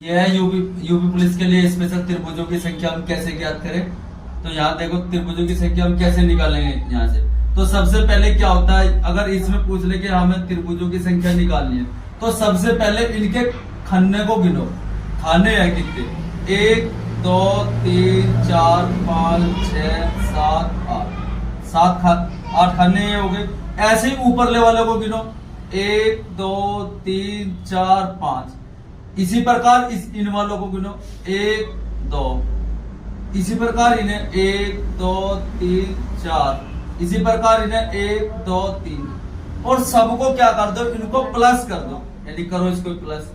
यह है UP police के लिए स्पेशल त्रिभुजों की संख्या हम कैसे ज्ञात करें। तो यहाँ देखो त्रिभुजों की संख्या हम कैसे निकालेंगे यहाँ से। तो सबसे पहले क्या होता है, अगर इसमें पूछ ले कि हमें त्रिभुजों की संख्या निकालनी है तो सबसे पहले इनके खन्ने को गिनो। खाने हैं कितने, 1 2 3 4 5 6 7 8 8 खाने हो गए। ऐसे ही ऊपरले वाले को गिनो, 1 2 3 4 5। इसी प्रकार इन वालों को गिनो, 1 2। इसी प्रकार इन्हें 1 2 3 4। इसी प्रकार इन्हें 1 2 3। और सबको क्या कर दो, इनको प्लस कर दो, यानी करो इसको प्लस।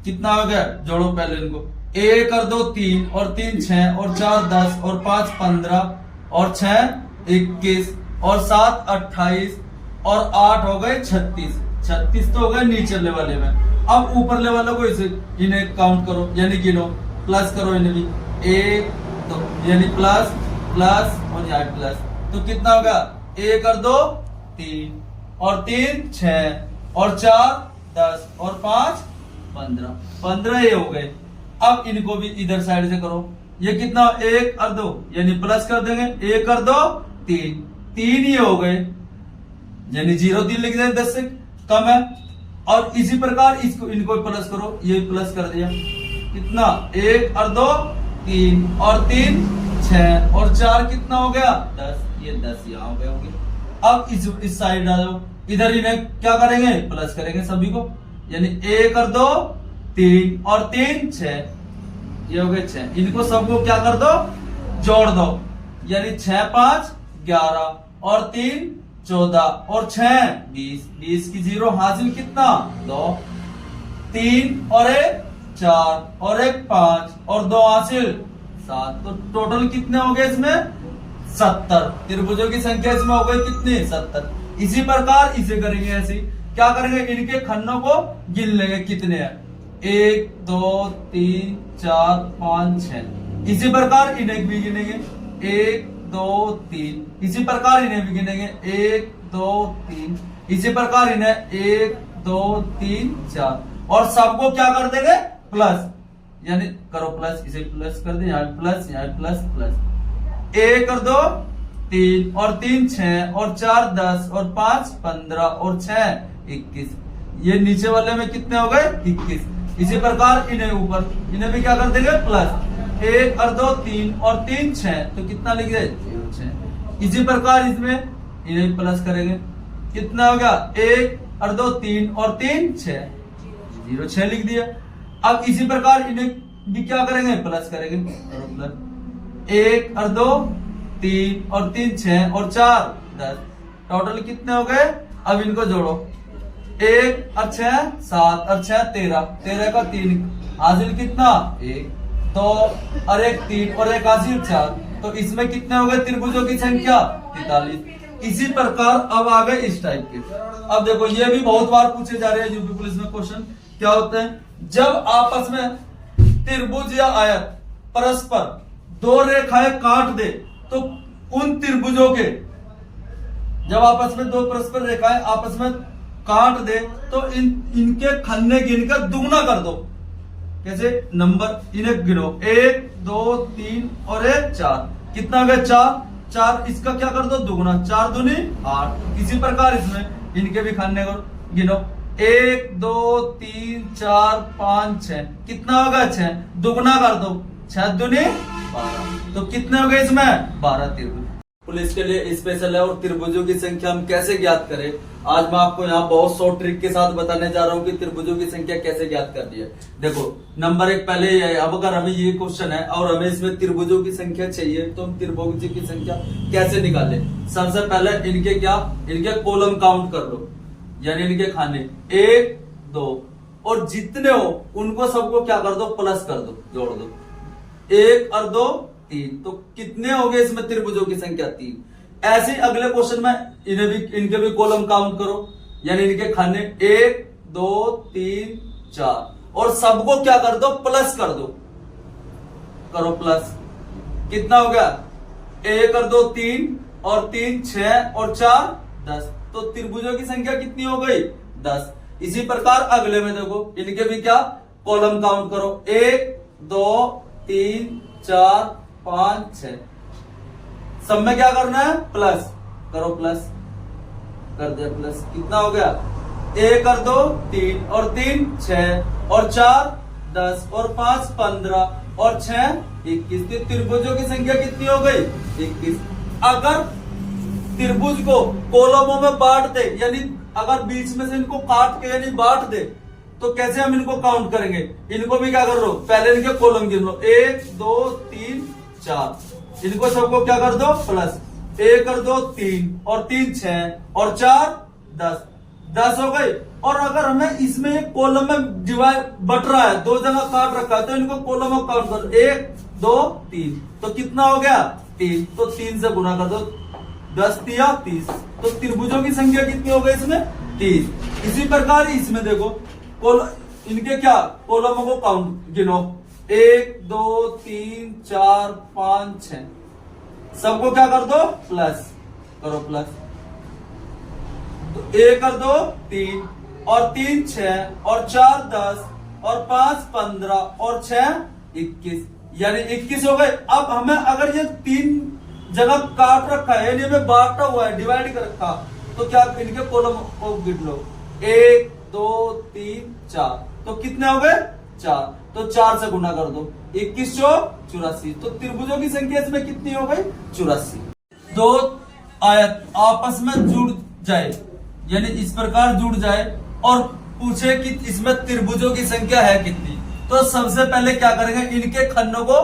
कितना हो गया, जोड़ो पहले इनको। 1 कर दो 3 और 3 6 और 4 10 और 5 15 और 6 21 और 7 28 और 8 हो गए 36। 36 तो हो गए नीचे वाले में। अब ऊपर वालों को इसे इन्हें काउंट करो, यानी गिनो, प्लस करो इन्हें भी। 1 2 यानी प्लस प्लस और यहाँ प्लस। तो कितना होगा, 1 कर दो 3 और 3 6 और 4 10 और 5 15। 15 ये हो गए। अब इनको भी इधर साइड से करो। ये कितना, 1 कर दो यानी प्लस कर देंगे, 1 कर दो 3 3 ये हो गए, यानी 0 3 लिख देंगे, 10 से कम है। और इसी प्रकार इसको इनको प्लस करो, ये प्लस कर दिया। कितना, 1 और 2 3 और 3 6 और 4 कितना हो गया, 10। ये 10 यहाँ हो गए होंगे। अब इस साइड डालो, इधर इन्हें क्या करेंगे, प्लस करेंगे सभी को, यानी 1 और 2 3 और 3 6। ये हो गए 6। इनको सबको क्या कर दो, जोड़ दो, यानी 6 5 11 और 3 14 और 6 20। 20 की 0 हासिल कितना, 2। 3 और 1 4 और 1 5 और 2 हासिल 7। तो टोटल कितने हो गए इसमें, 70। त्रिभुजों की संख्या इसमें हो गई कितनी, 70। इसी प्रकार इसे करेंगे, ऐसे क्या करेंगे, इनके खन्नों को गिन लेंगे कितने हैं, 1 2 3 4 5 6। इसी प्रकार इन्हें भी गिनेंगे, 1 2 3। इसी प्रकार इन्हें भी गिनेंगे, 1 2 3। इसी प्रकार इन्हें 1 2 3 4। और सबको क्या कर देंगे, प्लस, यानी करो प्लस, इसे प्लस कर दे, यहाँ प्लस यहाँ प्लस प्लस। 1 कर दो 3 और 3 6 और 4 10 और 5 15 और 6 21। ये नीचे वाले में कितने हो गए, 21। इसी प्रकार इन्हें ऊपर, इन्हें भी क्या कर देंगे, प्लस। 1 और 2 3 और 3 6। तो कितना लिख दे, 6। इसी प्रकार इसमें इन्हें प्लस करेंगे, कितना होगा, 1 और 2 3 और 3 6 0 6 लिख दिया। अब इसी प्रकार इन्हें भी क्या करेंगे, प्लस करेंगे, प्लस। 1 और 2 3 और 3 6 और 4 10। टोटल कितने हो गए, अब इनको जोड़ो, 1 और 6 7 और 6 13। 13 का 3 हासिल कितना, 1 2 और 1 3 और 1 हासिल 4। तो इसमें कितने हो गए त्रिभुजों की संख्या, 43। इसी प्रकार अब आ गए इस टाइप के। अब देखो ये भी बहुत बार पूछे जा रहे हैं यूपी पुलिस में क्वेश्चन। क्या होते हैं, जब आपस में त्रिभुज या आयत परस्पर 2 रेखाएं काट दे तो उन त्रिभुजों के, जब आपस में 2 परस्पर रेखाएं आपस में काट दे तो इनके खन्ने गिनकर दुगना कर दो। कैसे, नंबर इन्हें गिनो, 1 2 3 और 1 4। कितना हो गया, 4 4। इसका क्या कर दो, दुगना, 4 दूनी 8। इसी प्रकार इसमें इनके भी खन्ने को गिनो, 1 2 3 4 5 6। कितना होगा, 6। दुगना कर दो, 6 दूनी 12। तो कितने हो गए इसमें, 12 त्रिभुज। पुलिस के लिए स्पेशल है। और त्रिभुजों की संख्या हम कैसे ज्ञात करें, आज मैं आपको यहाँ बहुत शॉर्ट ट्रिक के साथ बताने जा रहा हूँ कि त्रिभुजों की संख्या कैसे ज्ञात करनी है। देखो नंबर 1 पहले ये है, अब अगर हमें ये क्वेश्चन है और हमें इसमें त्रिभुजों की संख्या चाहिए तो हम त्रिभुजों की संख्या कैसे निकाले। सबसे पहले इनके क्या, इनके कॉलम काउंट कर लो, यानी इनके खाने 1 2 और जितने हो उनको सबको क्या कर दो, प्लस कर दो, जोड़ दो। 1 और 2 3। तो कितने हो गए इसमें त्रिभुजों की संख्या, 3। ऐसे अगले क्वेश्चन में इन्हें भी, इनके भी कॉलम काउंट करो, यानी इनके खाने 1 2 3 4। और सबको क्या कर दो, प्लस कर दो, करो प्लस। कितना हो गया, 1 और 2 3 और 3 6 और 4 10। तो त्रिभुजों की संख्या कितनी हो गई, 10। इसी प्रकार अगले में देखो, इनके भी क्या कॉलम काउंट करो, 1 2 3 4 5 6। सब में क्या करना है, प्लस करो, प्लस कर दिया, प्लस कितना हो गया, 1 कर दो 3 और 3 6 और 4 10 और 5 15 और 6 21। तो त्रिभुजों की संख्या कितनी हो गई, 21। अगर त्रिभुज को कॉलमों में बांट दे, यानी अगर बीच में से इनको काट के यानी बांट दे, तो कैसे हम इनको काउंट करेंगे, इनको भी क्या कर लो, पहले इनके कॉलम गिन लो, 1 2 3 4, इनको सबको क्या कर दो, प्लस 1 कर दो 3 और 3 6 और 4 10 हो गई। और अगर हमें इसमें एक कॉलम में डिवाइड बट रहा है, दो जगह काट रखा है, तो इनको कॉलम में काउंट कर, 1 2 3, तो कितना हो गया 3, तो 3 से गुना कर दो, 10 3 30। तो त्रिभुजों की संख्या कितनी हो गई इसमें, 30। इसी प्रकार इसमें देखो, इनके क्या कॉलमों को काउंट गिनो, 1 2 3 4 5 6, सबको क्या कर दो, प्लस करो, प्लस तो 1 कर दो 3 और 3 6 और 4 10 और 5 15 और 6 21, यानी 21 हो गए। अब हमें अगर ये 3 जगह काट रखा है, यानी हमें बांटा हुआ है, डिवाइड कर रखा, तो क्या इनके कॉलम को गिन लो, 1 2 3 4, तो कितने हो गए 4, तो 4 से गुना कर दो, 21 84। तो त्रिभुजों की संख्या इसमें कितनी हो गई, 84। दो आयत आपस में जुड़ जाए, यानी इस प्रकार जुड़ जाए और पूछे कि इसमें त्रिभुजों की संख्या है कितनी, तो सबसे पहले क्या करेंगे, इनके खंडों को